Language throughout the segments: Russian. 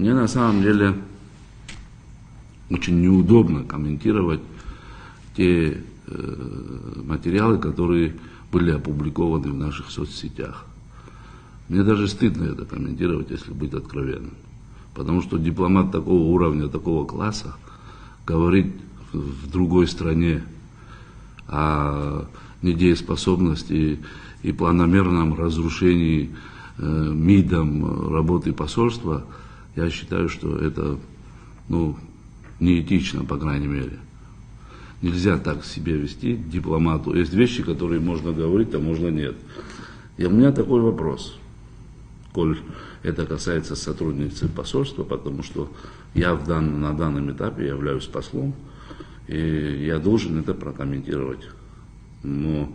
Мне на самом деле очень неудобно комментировать те материалы, которые были опубликованы в наших соцсетях. Мне даже стыдно это комментировать, если быть откровенным. Потому что дипломат такого уровня, такого класса говорит в другой стране о недееспособности и планомерном разрушении МИДом работы посольства, я считаю, что это неэтично, по крайней мере. Нельзя так себя вести дипломату. Есть вещи, которые можно говорить, а можно нет. И у меня такой вопрос, коль это касается сотрудницы посольства, потому что я на данном этапе являюсь послом, и я должен это прокомментировать. Но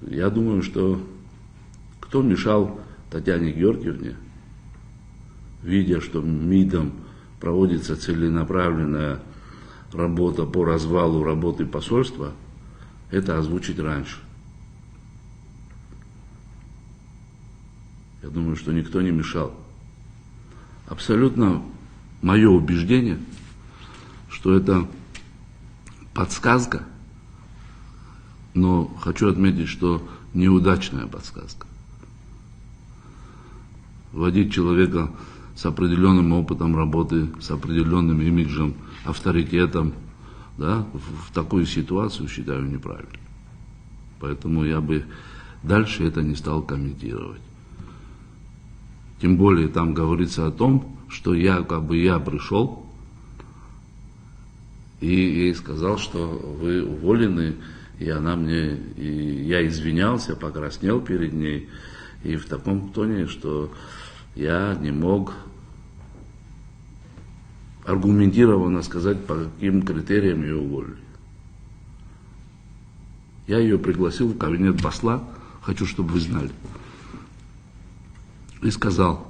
я думаю, что кто мешал Татьяне Георгиевне, видя, что МИДом проводится целенаправленная работа по развалу работы посольства, это озвучить раньше. Я думаю, что никто не мешал. Абсолютно мое убеждение, что это подсказка, но хочу отметить, что неудачная подсказка. Вводить человека с определенным опытом работы, с определенным имиджем, авторитетом, да, в такую ситуацию считаю неправильно. Поэтому я бы дальше это не стал комментировать. Тем более там говорится о том, что я пришел и ей сказал, что вы уволены, и я извинялся, покраснел перед ней, и в таком тоне, что я не мог аргументированно сказать, по каким критериям ее уволили. Я ее пригласил в кабинет посла, хочу, чтобы вы знали. И сказал,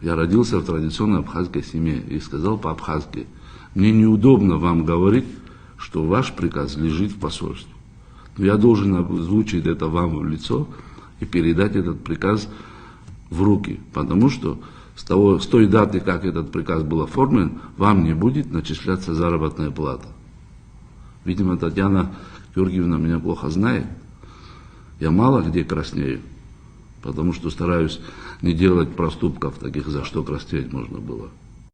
я родился в традиционной абхазской семье, и сказал по-абхазски, мне неудобно вам говорить, что ваш приказ лежит в посольстве. Но я должен озвучить это вам в лицо и передать этот приказ в руки, потому что с той даты, как этот приказ был оформлен, вам не будет начисляться заработная плата. Видимо, Татьяна Георгиевна меня плохо знает. Я мало где краснею, потому что стараюсь не делать проступков таких, за что краснеть можно было.